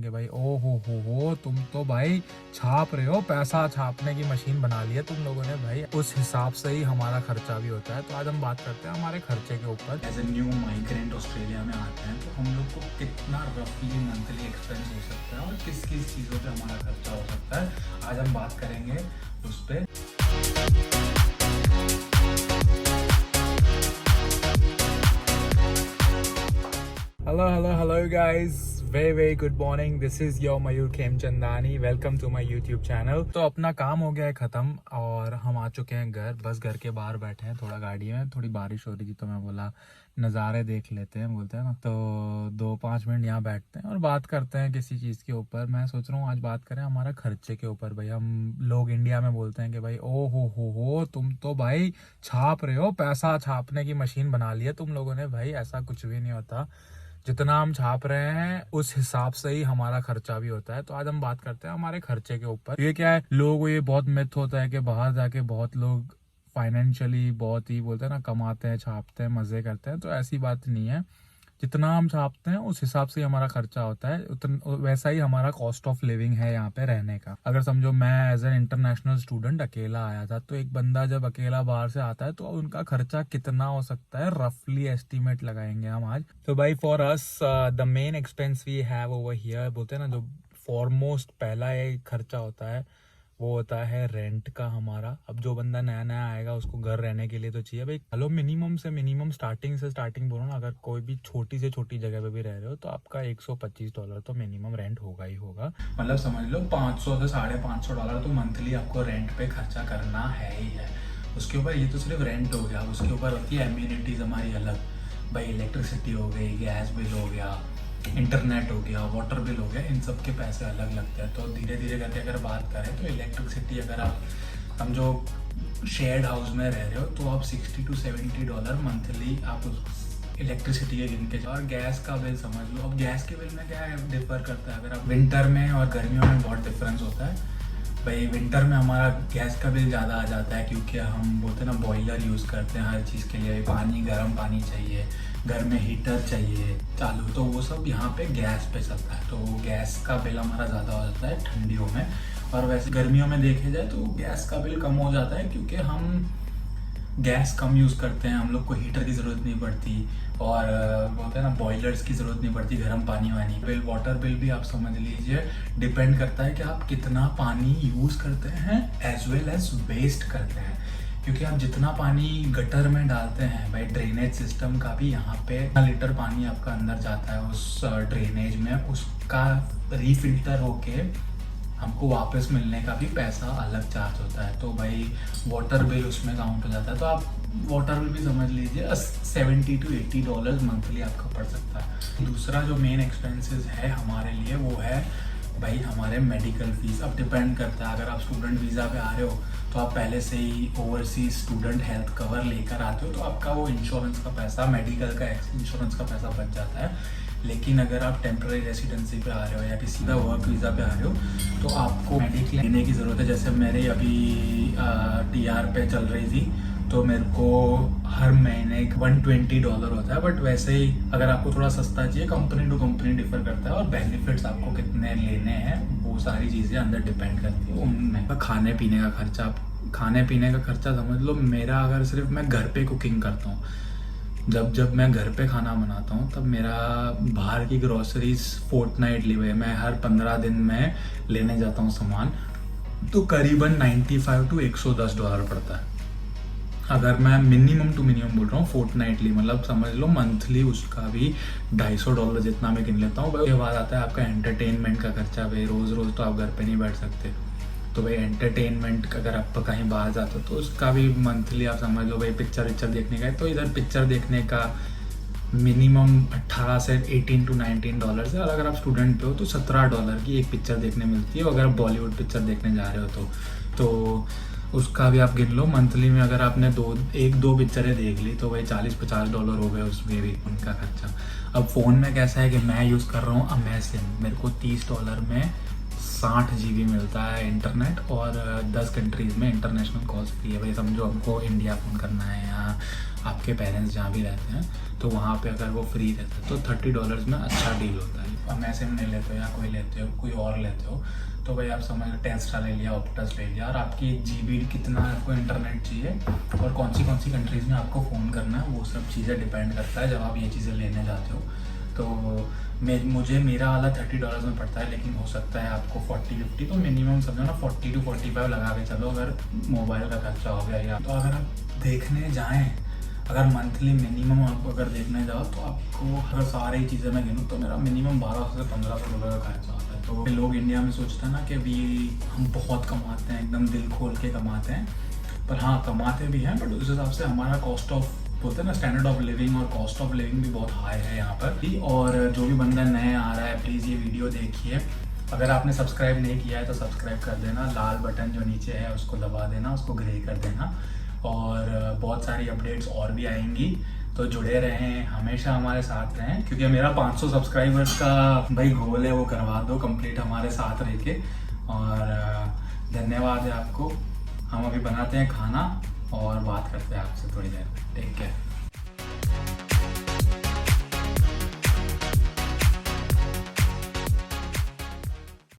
कि भाई ओ हो तुम तो भाई छाप रहे हो, पैसा छापने की मशीन बना ली है तुम लोगों ने भाई। उस हिसाब से ही हमारा खर्चा भी होता है। तो आज हम बात करते हैं हमारे खर्चे के ऊपर। As a new migrant Australia में आते हैं तो हम लोग को कितना रफली मंथली एक्सपेंस हो सकता है और किस किस चीज़ों पे हमारा खर्चा हो सकता है, आज हम बात करेंगे उस पर। Hello guys, very good morning. This is your Mayur Khemchandani. Welcome to my YouTube channel. तो अपना काम हो गया है ख़त्म और हम आ चुके हैं घर। बस घर के बाहर बैठे हैं, थोड़ा गाड़ी में थोड़ी बारिश हो रही थी तो मैं बोला नज़ारे देख लेते हैं, बोलते हैं ना। तो 2-5 मिनट यहाँ बैठते हैं और बात करते हैं किसी चीज़ के ऊपर। मैं सोच रहा हूँ आज बात करें हमारा खर्चे के ऊपर। भाई हम लोग इंडिया में बोलते हैं कि भाई ओ हो तुम तो भाई छाप रहे हो, पैसा छापने की मशीन बना ली है तुम लोगों ने भाई। ऐसा कुछ भी नहीं होता। जितना हम छाप रहे हैं उस हिसाब से ही हमारा खर्चा भी होता है। तो आज हम बात करते हैं हमारे खर्चे के ऊपर। ये क्या है, लोगों को ये बहुत मिथ होता है कि बाहर जाके बहुत लोग फाइनेंशियली बहुत ही बोलते हैं ना कमाते हैं, छापते हैं, मजे करते हैं। तो ऐसी बात नहीं है। जितना हम छापते हैं उस हिसाब से ही हमारा खर्चा होता है, वैसा ही हमारा कॉस्ट ऑफ लिविंग है यहाँ पे रहने का। अगर समझो मैं एज एन इंटरनेशनल स्टूडेंट अकेला आया था, तो एक बंदा जब अकेला बाहर से आता है तो उनका खर्चा कितना हो सकता है, रफली एस्टिमेट लगाएंगे हम आज। तो भाई for us the main expense we have over here, बोलते हैं ना जो फॉरमोस्ट पहला एक खर्चा होता है वो होता है रेंट का हमारा। अब जो बंदा नया नया आएगा उसको घर रहने के लिए तो चाहिए भाई। हेलो, मिनिमम से मिनिमम स्टार्टिंग बोलो ना, अगर कोई भी छोटी से छोटी जगह पे भी रह रहे हो तो आपका $125 तो मिनिमम रेंट होगा ही होगा। मतलब समझ लो 500 से $550 तो मंथली आपको रेंट पे खर्चा करना है ही है। उसके ऊपर ये तो सिर्फ रेंट हो गया, उसके ऊपर होती है एम्यूनिटीज़ हमारी अलग। भाई इलेक्ट्रिसिटी हो गई, गैस बिल हो गया, इंटरनेट हो गया, वाटर बिल हो गया, इन सब के पैसे अलग लगते हैं। तो धीरे धीरे करके अगर बात करें तो इलेक्ट्रिसिटी, अगर आप हम जो शेयर्ड हाउस में रह रहे हो तो आप $60 to $70 मंथली आप उस इलेक्ट्रिसिटी के गिन के। और गैस का बिल समझ लो, अब गैस के बिल में क्या डिफर करता है, अगर आप विंटर में और गर्मियों में बहुत डिफरेंस होता है। भाई विंटर में हमारा गैस का बिल ज़्यादा आ जाता है क्योंकि हम बोलते हैं ना बॉयलर यूज़ करते हैं हर चीज़ के लिए। पानी, गर्म पानी चाहिए, घर में हीटर चाहिए चालू, तो वो सब यहाँ पे गैस पे चलता है। तो गैस का बिल हमारा ज़्यादा हो जाता है ठंडियों में। और वैसे गर्मियों में देखे जाए तो गैस का बिल कम हो जाता है क्योंकि हम गैस कम यूज़ करते हैं, हम लोग को हीटर की ज़रूरत नहीं पड़ती और बोलते हैं ना बॉयलर्स की ज़रूरत नहीं पड़ती गर्म पानी वानी। बिल, वाटर बिल भी आप समझ लीजिए डिपेंड करता है कि आप कितना पानी यूज़ करते हैं एज वेल एज वेस्ट करते हैं। क्योंकि आप जितना पानी गटर में डालते हैं, भाई ड्रेनेज सिस्टम का भी यहाँ पे लीटर पानी आपका अंदर जाता है उस ड्रेनेज में, उसका रीफिल्टर होके हमको वापस मिलने का भी पैसा अलग चार्ज होता है। तो भाई वाटर बिल उसमें काउंट हो जाता है। तो आप वाटर बिल भी समझ लीजिए $70 to $80 मंथली आपका पड़ सकता है। दूसरा जो मेन एक्सपेंसेस है हमारे लिए वो है भाई हमारे मेडिकल फीस। अब डिपेंड करता है, अगर आप स्टूडेंट वीज़ा पे आ रहे हो तो आप पहले से ही ओवरसीज स्टूडेंट हेल्थ कवर लेकर आते हो तो आपका वो इंश्योरेंस का पैसा, मेडिकल का इंश्योरेंस का पैसा बच जाता है। लेकिन अगर आप टेम्पररी रेसिडेंसी पे आ रहे हो या किसी का वर्क वीज़ा पे आ रहे हो तो आपको मेडिक्लेम लेने की ज़रूरत है। जैसे मेरे अभी TR पे चल रही थी तो मेरे को हर महीने $120 होता है। बट वैसे ही अगर आपको थोड़ा सस्ता चाहिए, कंपनी टू कंपनी डिफर करता है और बेनिफिट्स आपको कितने लेने हैं वो सारी चीज़ें अंदर डिपेंड करती है उनमें। खाने पीने का खर्चा समझ लो मेरा, अगर सिर्फ मैं घर पे कुकिंग करता हूँ, जब मैं घर पे खाना बनाता हूँ तब मेरा बाहर की ग्रोसरीज फोर्टनाइटली, भाई मैं हर 15 दिन में लेने जाता हूँ सामान, तो करीबन $95 to $110 पड़ता है। अगर मैं मिनिमम टू मिनिमम बोल रहा हूँ फोर्टनाइटली, मतलब समझ लो मंथली उसका भी $250 जितना मैं गिन लेता हूँ। उसके बाद आता है आपका एंटरटेनमेंट का खर्चा। भाई रोज़ रोज़ तो आप घर पे नहीं बैठ सकते, तो भाई एंटरटेनमेंट अगर आप कहीं बाहर जाते हो तो उसका भी मंथली आप समझ लो भाई पिक्चर देखने का है तो इधर पिक्चर देखने का मिनिमम 18 से 18 to $19 है। और अगर आप स्टूडेंट पे हो तो $17 की एक पिक्चर देखने मिलती है। अगर बॉलीवुड पिक्चर देखने जा रहे हो तो उसका भी आप गिन लो मंथली में। अगर आपने एक दो पिक्चरें देख ली तो भाई $40-50 हो गए उसमें भी उनका खर्चा। अब फ़ोन में कैसा है कि मैं यूज़ कर रहा हूँ अमेज़न, मेरे को $30 में 60 GB मिलता है इंटरनेट और 10 कंट्रीज़ में इंटरनेशनल कॉल्स फ्री है। भाई समझो हमको इंडिया फ़ोन करना है या आपके पेरेंट्स जहाँ भी रहते हैं तो वहाँ पे अगर वो फ्री रहता है तो $30 में अच्छा डील होता है। मैं सिम नहीं लेते हो या कोई लेते हो, कोई और लेते हो, तो भाई आप समझ लो टेस्टा ले लिया, ऑप्टस ले लिया, और आपकी 1 GB कितना आपको इंटरनेट चाहिए और कौन सी कंट्रीज़ में आपको फ़ोन करना है, वो सब चीज़ें डिपेंड करता है जब आप ये चीज़ें लेने जाते हो। तो मेरा वाला $30 में पड़ता है, लेकिन हो सकता है आपको 40-50, तो मिनिमम समझो ना 40 to 45 लगा के चलो अगर मोबाइल का खर्चा हो गया। या तो अगर आप देखने जाएँ, अगर मंथली मिनिमम आप अगर देखने जाओ तो आपको अगर सारी चीज़ें मैं गिनूँ तो मेरा मिनिमम 1200 से 1500 रुपये का खर्चा होता है। तो लोग इंडिया में सोचते हैं ना कि अभी हम बहुत कमाते हैं, एकदम दिल खोल के कमाते हैं, पर हाँ कमाते भी हैं, बट उस हिसाब से हमारा कॉस्ट ऑफ बोलते हैं ना स्टैंडर्ड ऑफ लिविंग और कॉस्ट ऑफ लिविंग भी बहुत हाई है यहाँ पर भी। और जो भी बंदा नए आ रहा है प्लीज़ ये वीडियो देखिए, अगर आपने सब्सक्राइब नहीं किया है तो सब्सक्राइब कर देना, लाल बटन जो नीचे है उसको दबा देना, उसको ग्रे कर देना, और बहुत सारी अपडेट्स और भी आएंगी, तो जुड़े रहें, हमेशा हमारे साथ रहें, क्योंकि मेरा 500 सब्सक्राइबर्स का भाई गोल है, वो करवा दो कंप्लीट हमारे साथ रह के। और धन्यवाद है आपको। हम अभी बनाते हैं खाना और बात करते हैं आपसे।